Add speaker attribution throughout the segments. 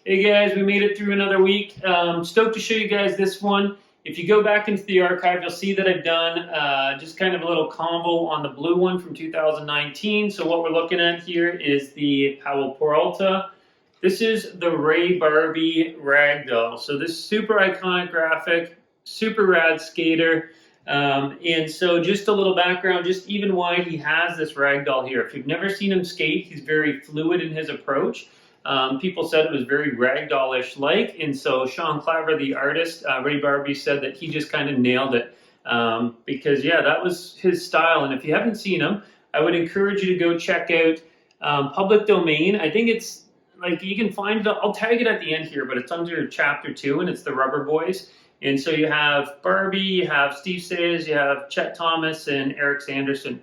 Speaker 1: Hey guys, we made it through another week. Stoked to show you guys this one. If you go back into the archive, you'll see that I've done just kind of a little combo on the blue one from 2019. So what we're looking at here is the Powell-Peralta. This is the Barbee Ragdoll. So this super iconic graphic, super rad skater. And so just a little background, just even why he has this ragdoll here. If you've never seen him skate, he's very fluid in his approach. People said it was very ragdollish like, and so Sean Cliver, the artist, Ray Barbee, said that he just kind of nailed it because yeah, that was his style. And if you haven't seen him, I would encourage you to go check out Public Domain. I think it's like you can find it. I'll tag it at the end here, but it's under Chapter 2, and it's the Rubber Boys. And so you have Barbee, you have Steve Sayers, you have Chet Thomas, and Eric Sanderson.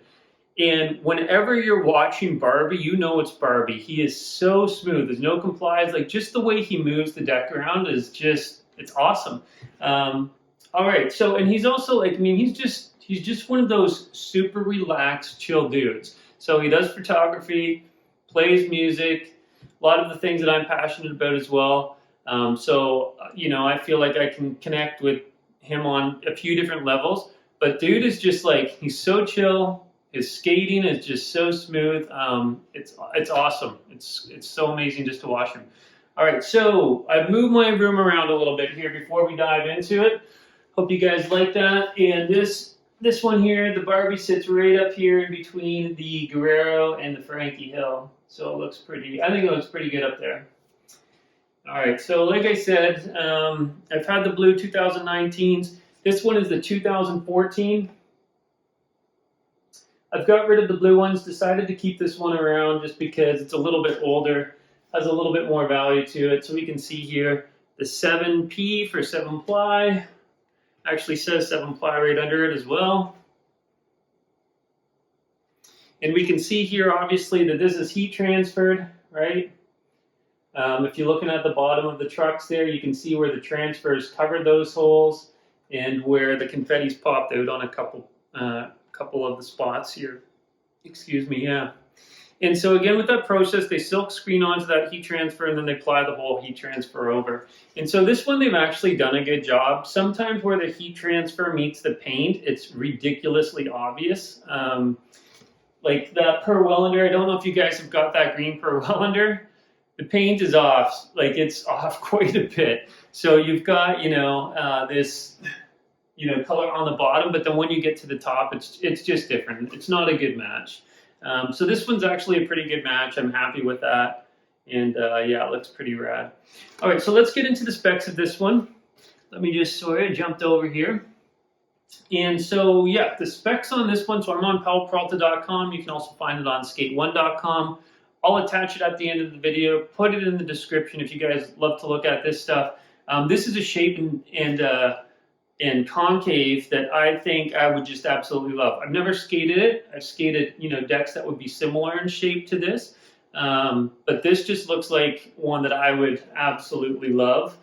Speaker 1: And whenever you're watching Barbee, you know it's Barbee. He is so smooth. There's no compliance. Like, just the way he moves the deck around is just, it's awesome. All right, so, and he's also like, I mean, he's just one of those super relaxed, chill dudes. So he does photography, plays music, a lot of the things that I'm passionate about as well. You know, I feel like I can connect with him on a few different levels. But dude is just like, he's so chill. His skating is just so smooth. It's awesome. It's so amazing just to watch him. All right, so I've moved my room around a little bit here before we dive into it. Hope you guys like that. And this one here, the Barbee sits right up here in between the Guerrero and the Frankie Hill. So it looks pretty, I think it looks pretty good up there. All right, so like I said, I've had the blue 2019s. This one is the 2014. I've got rid of the blue ones, decided to keep this one around just because it's a little bit older, has a little bit more value to it. So we can see here the 7P for 7-ply, actually says 7-ply right under it as well. And we can see here, obviously, that this is heat transferred, right? If you're looking at the bottom of the trucks there, you can see where the transfers covered those holes and where the confetti's popped out on a couple of the spots here. Excuse me, yeah. And so again, with that process, they silk screen onto that heat transfer and then they apply the whole heat transfer over. And so this one, they've actually done a good job. Sometimes where the heat transfer meets the paint, it's ridiculously obvious. Like that Per Wellender, I don't know if you guys have got that green Per Wellender. The paint is off, like it's off quite a bit. So you've got, you know, this, you know, color on the bottom, but then when you get to the top, it's just different. It's not a good match. So this one's actually a pretty good match. I'm happy with that. And yeah, it looks pretty rad. All right, so let's get into the specs of this one. Let me just, sorry, I jumped over here. And so, yeah, the specs on this one, so I'm on Powell-Peralta.com. You can also find it on skate1.com. I'll attach it at the end of the video, put it in the description if you guys love to look at this stuff. This is a shape and concave that I think I would just absolutely love. I've never skated it. I've skated, you know, decks that would be similar in shape to this. But this just looks like one that I would absolutely love.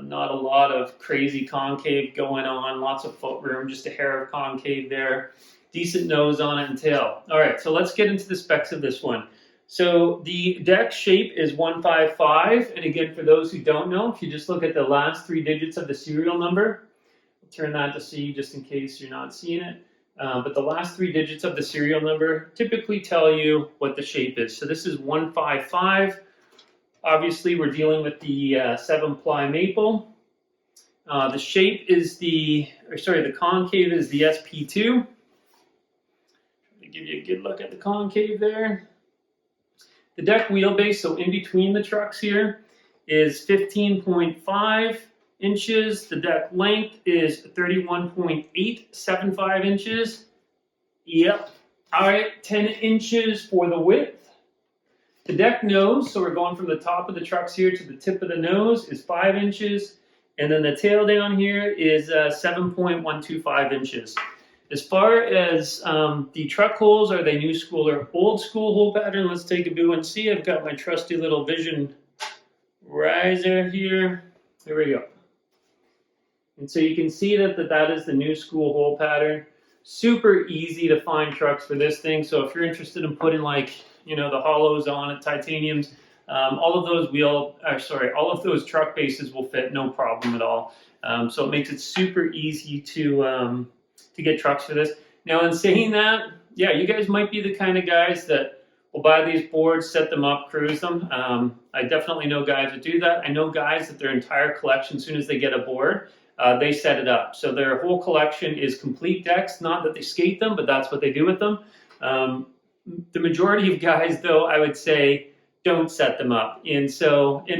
Speaker 1: Not a lot of crazy concave going on, lots of foot room, just a hair of concave there. Decent nose on it and tail. All right, so let's get into the specs of this one. So the deck shape is 155, and again, for those who don't know, if you just look at the last 3 digits of the serial number, I'll turn that to C just in case you're not seeing it, but the last 3 digits of the serial number typically tell you what the shape is. So this is 155. Obviously, we're dealing with the 7-ply maple. The shape is the concave is the SP2. Let me give you a good look at the concave there. The deck wheelbase, so in between the trucks here, is 15.5 inches. The deck length is 31.875 inches. Yep. All right, 10 inches for the width. The deck nose, so we're going from the top of the trucks here to the tip of the nose, is 5 inches. And then the tail down here is 7.125 inches. As far as the truck holes, are they new school or old school hole pattern? Let's take a view and see. I've got my trusty little Vision riser here. There we go. And so you can see that that is the new school hole pattern. Super easy to find trucks for this thing. So if you're interested in putting, like, you know, the hollows on it, titaniums, all of those truck bases will fit, no problem at all. So it makes it super easy to get trucks for this. Now, in saying that, yeah, you guys might be the kind of guys that will buy these boards, set them up, cruise them. I definitely know guys that do that. I know guys that their entire collection, as soon as they get a board, they set it up. So their whole collection is complete decks. Not that they skate them, but that's what they do with them. The majority of guys, though, I would say, don't set them up. And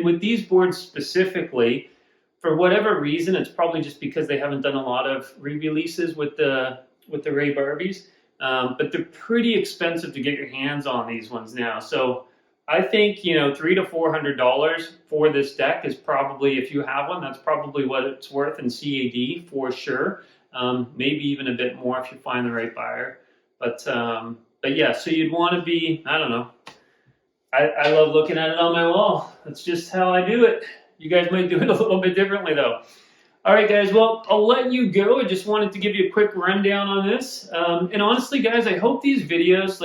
Speaker 1: with these boards specifically, for whatever reason, it's probably just because they haven't done a lot of re-releases with the Ray Barbies. But they're pretty expensive to get your hands on, these ones now. So I think, $300 to $400 for this deck is probably, if you have one, that's probably what it's worth in CAD for sure. Maybe even a bit more if you find the right buyer. But yeah, so you'd want to be, I don't know. I love looking at it on my wall. That's just how I do it. You guys might do it a little bit differently though. All right, guys, well, I'll let you go. I just wanted to give you a quick rundown on this. And honestly, guys, I hope these videos,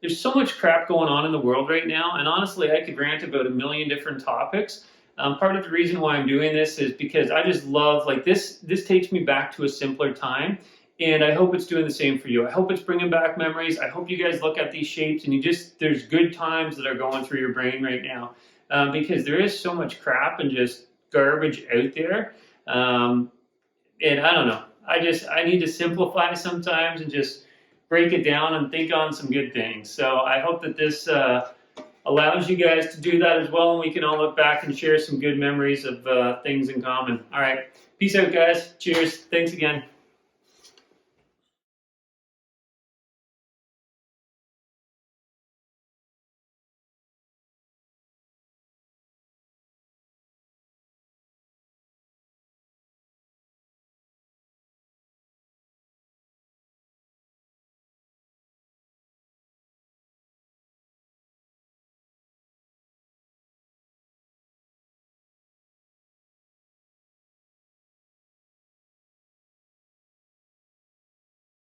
Speaker 1: there's so much crap going on in the world right now, and honestly, I could rant about a million different topics. Part of the reason why I'm doing this is because I just love, this takes me back to a simpler time, and I hope it's doing the same for you. I hope it's bringing back memories. I hope you guys look at these shapes, and there's good times that are going through your brain right now, because there is so much crap and just garbage out there. And I don't know, I need to simplify sometimes and just break it down and think on some good things. So I hope that this allows you guys to do that as well, and we can all look back and share some good memories of things in common. All right, peace out, guys. Cheers. Thanks again.